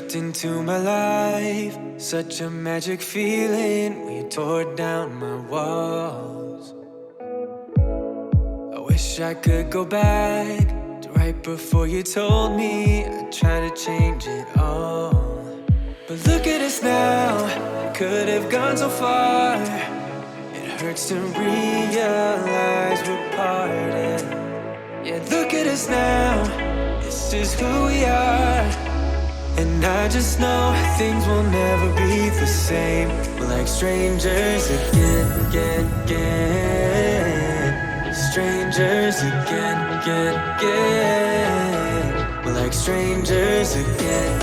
stepped into my life, such a magic feeling when you tore down my walls. I wish I could go back to right before you told me I'd try to change it all. But look at us now, could have gone so far. It hurts to realize we're parted. Yeah, look at us now, this is who we are. And I just know things will never be the same. We're like strangers again. Strangers again. We're like strangers again.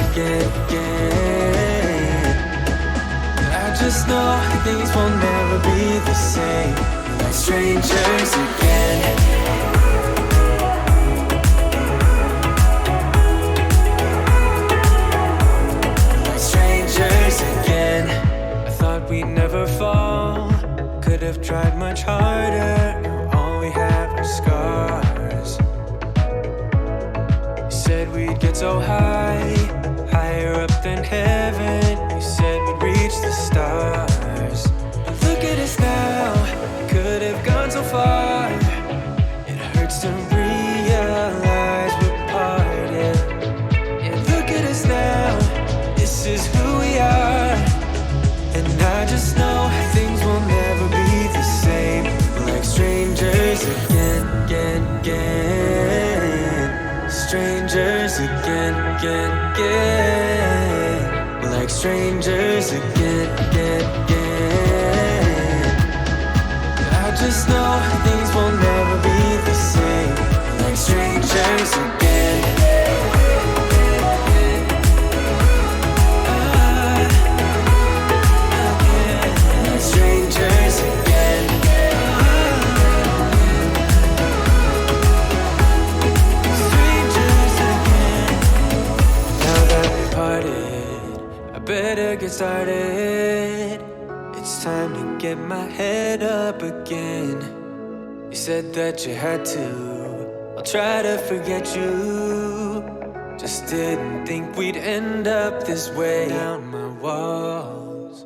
I just know things will never be the same. We're like strangers again. Again, I thought we'd never fall. Could have tried much harder. Now all we have are scars. You said we'd get so high, higher up than heaven. You said we'd reach the stars. But look at us now, could have gone so far. It hurts to realize we're parted. Yeah, look at us now, this is who we are. And I just know things will never be the same. We're like strangers again. Strangers again. We're like strangers again. I just know things will never be the same. We're like strangers again. Strangers again. Strangers again. Now that we parted, I better get started. It's time to get my head up again. You said that you had to, I'll try to forget you. Just didn't think we'd end up this way. Down my walls,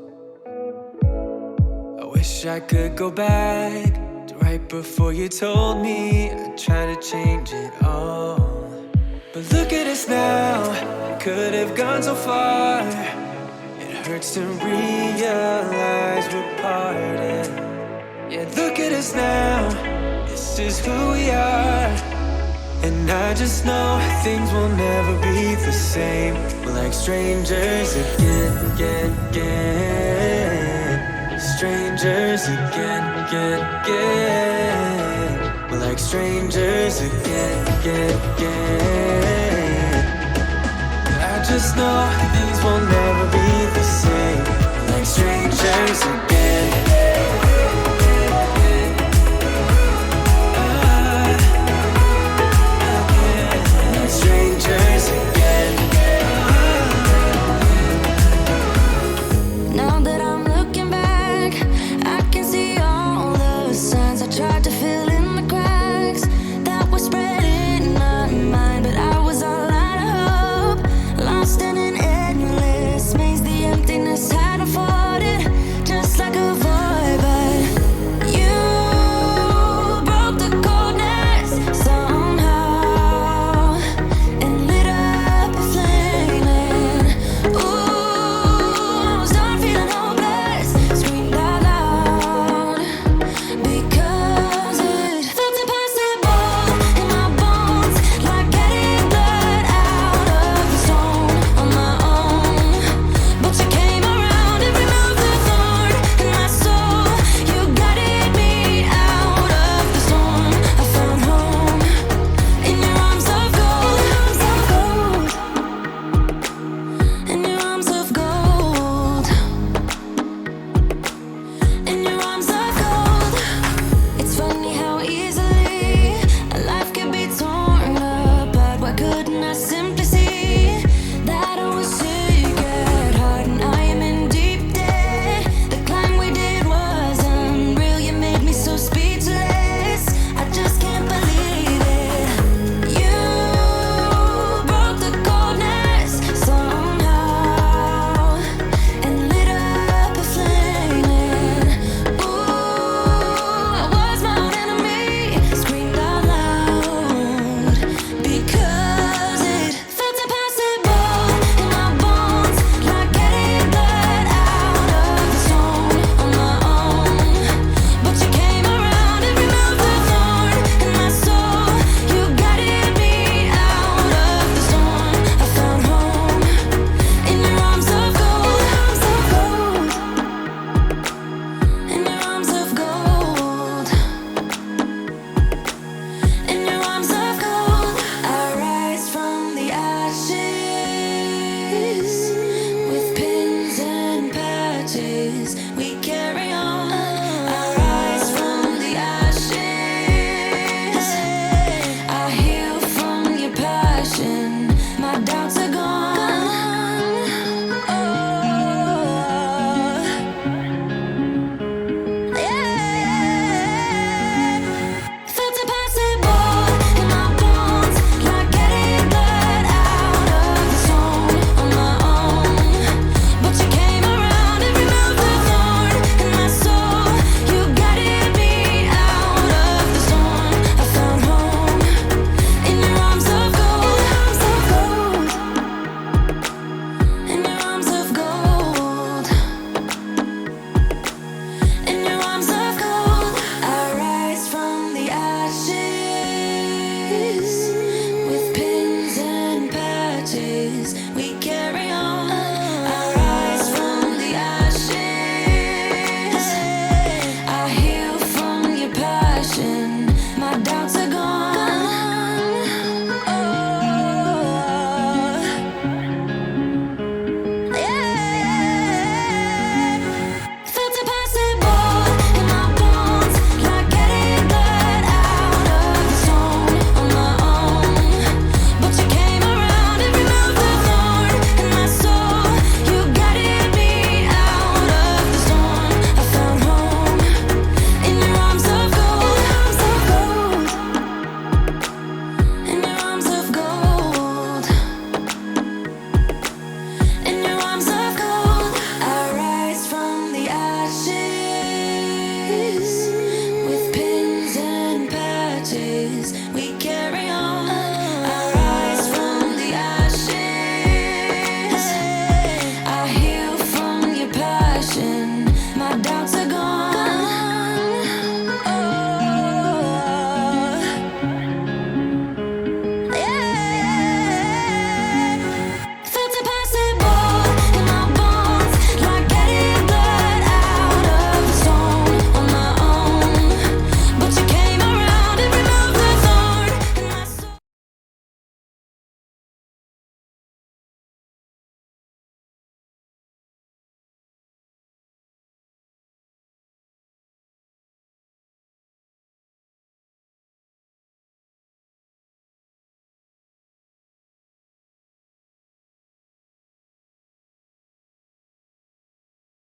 wish I could go back to right before you told me I'd try to change it all. But look at us now, could have gone so far. It hurts to realize we're parted. Yeah, look at us now, this is who we are. And I just know things will never be the same. We're like strangers again. Strangers again. We're like strangers again. I just know things will never be the same. We're like strangers again.